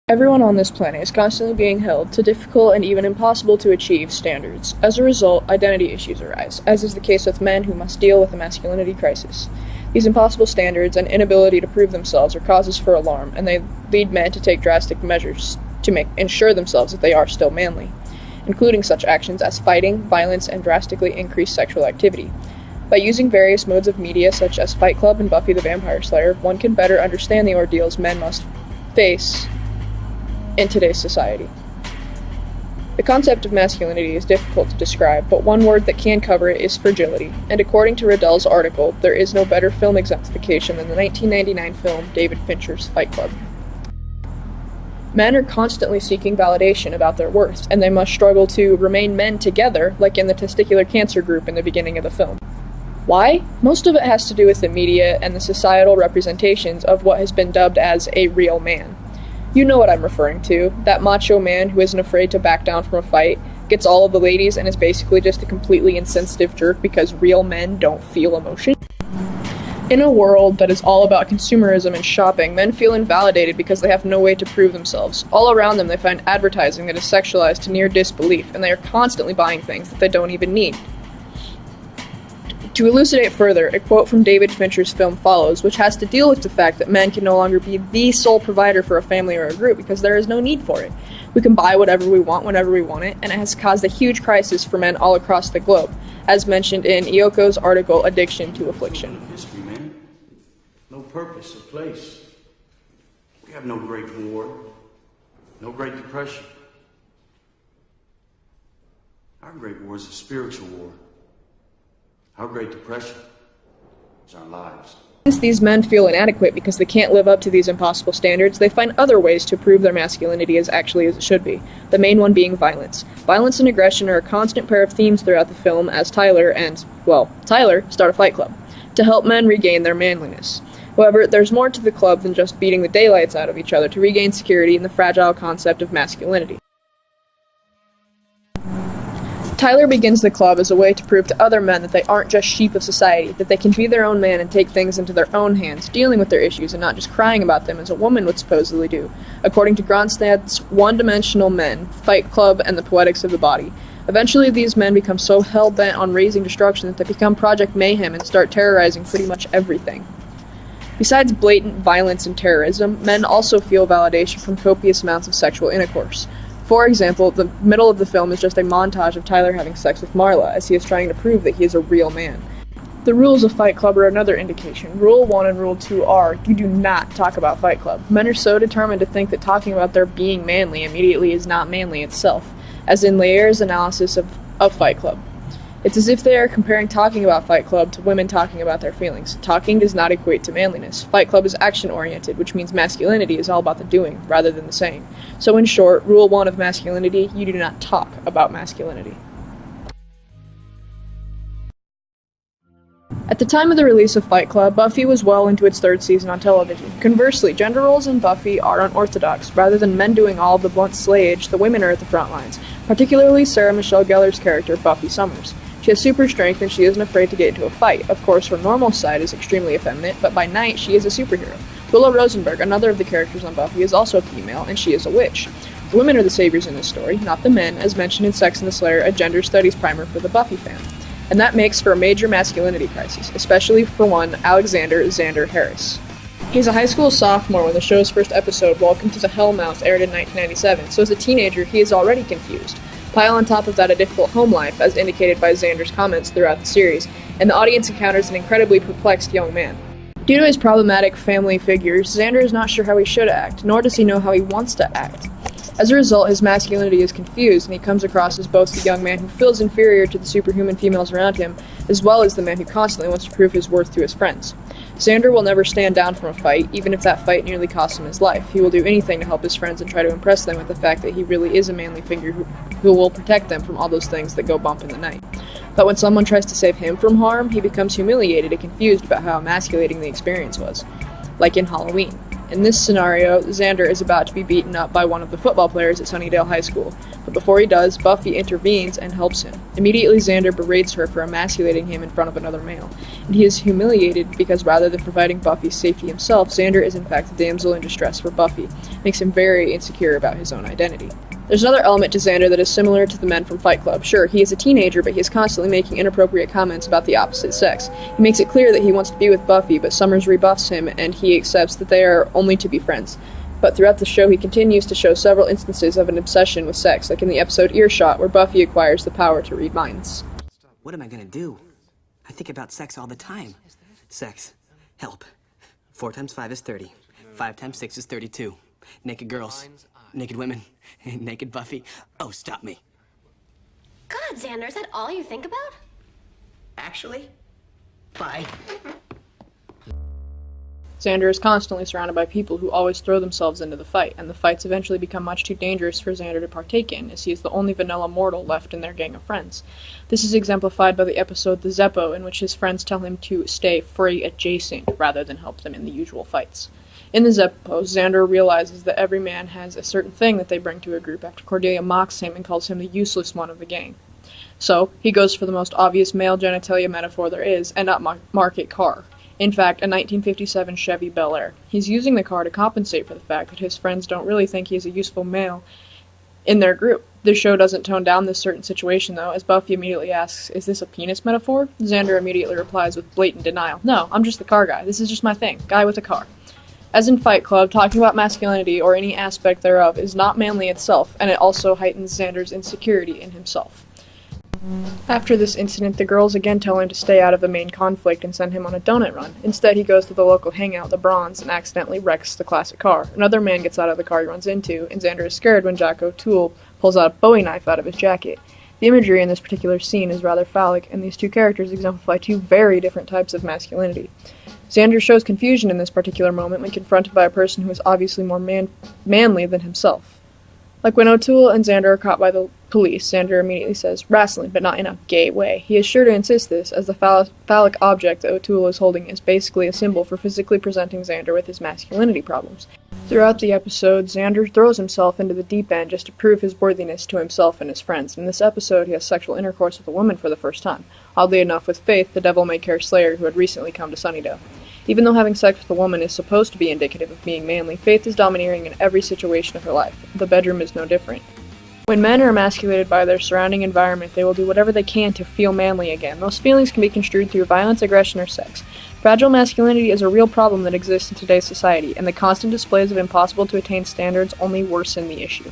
Everyone on this planet is constantly being held to difficult and even impossible to achieve standards. As a result, identity issues arise, as is the case with men who must deal with a masculinity crisis. These impossible standards and inability to prove themselves are causes for alarm, and they lead men to take drastic measures to ensure themselves that they are still manly, including such actions as fighting, violence, and drastically increased sexual activity. By using various modes of media such as Fight Club and Buffy the Vampire Slayer, one can better understand the ordeals men must face in today's society. The concept of masculinity is difficult to describe, but one word that can cover it is fragility, and according to Riddell's article, there is no better film exemplification than the 1999 film David Fincher's Fight Club. Men are constantly seeking validation about their worth, and they must struggle to remain men together, like in the testicular cancer group in the beginning of the film. Why? Most of it has to do with the media and the societal representations of what has been dubbed as a real man. You know what I'm referring to, that macho man who isn't afraid to back down from a fight, gets all of the ladies, and is basically just a completely insensitive jerk because real men don't feel emotion. In a world that is all about consumerism and shopping, men feel invalidated because they have no way to prove themselves. All around them they find advertising that is sexualized to near disbelief, and they are constantly buying things that they don't even need. To elucidate further, a quote from David Fincher's film follows, which has to deal with the fact that men can no longer be the sole provider for a family or a group because there is no need for it. We can buy whatever we want whenever we want it, and it has caused a huge crisis for men all across the globe, as mentioned in Ioko's article Addiction to Affliction. History, man. No purpose or place. We have no Great War, no Great Depression. Our Great War is a spiritual war. Our Great Depression is our lives. Since these men feel inadequate because they can't live up to these impossible standards, they find other ways to prove their masculinity as actually as it should be, the main one being violence. Violence and aggression are a constant pair of themes throughout the film as Tyler start a fight club to help men regain their manliness. However, there's more to the club than just beating the daylights out of each other to regain security in the fragile concept of masculinity. Tyler begins the club as a way to prove to other men that they aren't just sheep of society, that they can be their own man and take things into their own hands, dealing with their issues and not just crying about them as a woman would supposedly do, according to Gronstadt's One-Dimensional Men, Fight Club, and the Poetics of the Body. Eventually, these men become so hell-bent on raising destruction that they become Project Mayhem and start terrorizing pretty much everything. Besides blatant violence and terrorism, men also feel validation from copious amounts of sexual intercourse. For example, the middle of the film is just a montage of Tyler having sex with Marla, as he is trying to prove that he is a real man. The rules of Fight Club are another indication. Rule 1 and Rule 2 are, you do not talk about Fight Club. Men are so determined to think that talking about their being manly immediately is not manly itself, as in Lair's analysis of Fight Club. It's as if they are comparing talking about Fight Club to women talking about their feelings. Talking does not equate to manliness. Fight Club is action-oriented, which means masculinity is all about the doing, rather than the saying. So in short, Rule 1 of masculinity, you do not talk about masculinity. At the time of the release of Fight Club, Buffy was well into its third season on television. Conversely, gender roles in Buffy are unorthodox. Rather than men doing all of the blunt slayage, the women are at the front lines, particularly Sarah Michelle Gellar's character, Buffy Summers. She has super strength and she isn't afraid to get into a fight. Of course, her normal side is extremely effeminate, but by night she is a superhero. Willow Rosenberg, another of the characters on Buffy, is also a female, and she is a witch. The women are the saviors in this story, not the men, as mentioned in Sex and the Slayer, a gender studies primer for the Buffy fan. And that makes for a major masculinity crisis, especially for one Alexander Xander Harris. He's a high school sophomore when the show's first episode, Welcome to the Hellmouth, aired in 1997, so as a teenager he is already confused. Pile on top of that a difficult home life, as indicated by Xander's comments throughout the series, and the audience encounters an incredibly perplexed young man. Due to his problematic family figures, Xander is not sure how he should act, nor does he know how he wants to act. As a result, his masculinity is confused, and he comes across as both the young man who feels inferior to the superhuman females around him, as well as the man who constantly wants to prove his worth to his friends. Xander will never stand down from a fight, even if that fight nearly costs him his life. He will do anything to help his friends and try to impress them with the fact that he really is a manly figure who will protect them from all those things that go bump in the night. But when someone tries to save him from harm, he becomes humiliated and confused about how emasculating the experience was. Like in Halloween. In this scenario, Xander is about to be beaten up by one of the football players at Sunnydale High School, but before he does, Buffy intervenes and helps him. Immediately, Xander berates her for emasculating him in front of another male, and he is humiliated because rather than providing Buffy's safety himself, Xander is in fact the damsel in distress for Buffy, makes him very insecure about his own identity. There's another element to Xander that is similar to the men from Fight Club. Sure, he is a teenager, but he is constantly making inappropriate comments about the opposite sex. He makes it clear that he wants to be with Buffy, but Summers rebuffs him, and he accepts that they are only to be friends. But throughout the show, he continues to show several instances of an obsession with sex, like in the episode Earshot, where Buffy acquires the power to read minds. What am I gonna do? I think about sex all the time. Sex. Help. 4 times 5 is 30. 5 times 6 is 32. Naked girls. Naked women. Naked Buffy. Oh, stop me. God, Xander, is that all you think about? Actually? Bye. Xander is constantly surrounded by people who always throw themselves into the fight, and the fights eventually become much too dangerous for Xander to partake in, as he is the only vanilla mortal left in their gang of friends. This is exemplified by the episode The Zeppo, in which his friends tell him to stay fray adjacent rather than help them in the usual fights. In the Zeppo, Xander realizes that every man has a certain thing that they bring to a group after Cordelia mocks him and calls him the useless one of the gang. So, he goes for the most obvious male genitalia metaphor there is, and mark a car. In fact, a 1957 Chevy Bel Air. He's using the car to compensate for the fact that his friends don't really think he's a useful male in their group. The show doesn't tone down this certain situation, though, as Buffy immediately asks, "Is this a penis metaphor?" Xander immediately replies with blatant denial, "No, I'm just the car guy. This is just my thing. Guy with a car." As in Fight Club, talking about masculinity or any aspect thereof is not manly itself, and it also heightens Xander's insecurity in himself. After this incident, the girls again tell him to stay out of the main conflict and send him on a donut run. Instead, he goes to the local hangout, the Bronze, and accidentally wrecks the classic car. Another man gets out of the car he runs into, and Xander is scared when Jack O'Toole pulls out a Bowie knife out of his jacket. The imagery in this particular scene is rather phallic, and these two characters exemplify two very different types of masculinity. Xander shows confusion in this particular moment when confronted by a person who is obviously more manly than himself. Like when O'Toole and Xander are caught by the police, Xander immediately says, "Wrestling, but not in a gay way." He is sure to insist this, as the phallic object that O'Toole is holding is basically a symbol for physically presenting Xander with his masculinity problems. Throughout the episode, Xander throws himself into the deep end just to prove his worthiness to himself and his friends. In this episode, he has sexual intercourse with a woman for the first time, oddly enough with Faith, the devil-may-care slayer who had recently come to Sunnydale. Even though having sex with a woman is supposed to be indicative of being manly, Faith is domineering in every situation of her life. The bedroom is no different. When men are emasculated by their surrounding environment, they will do whatever they can to feel manly again. Those feelings can be construed through violence, aggression, or sex. Fragile masculinity is a real problem that exists in today's society, and the constant displays of impossible-to-attain standards only worsen the issue.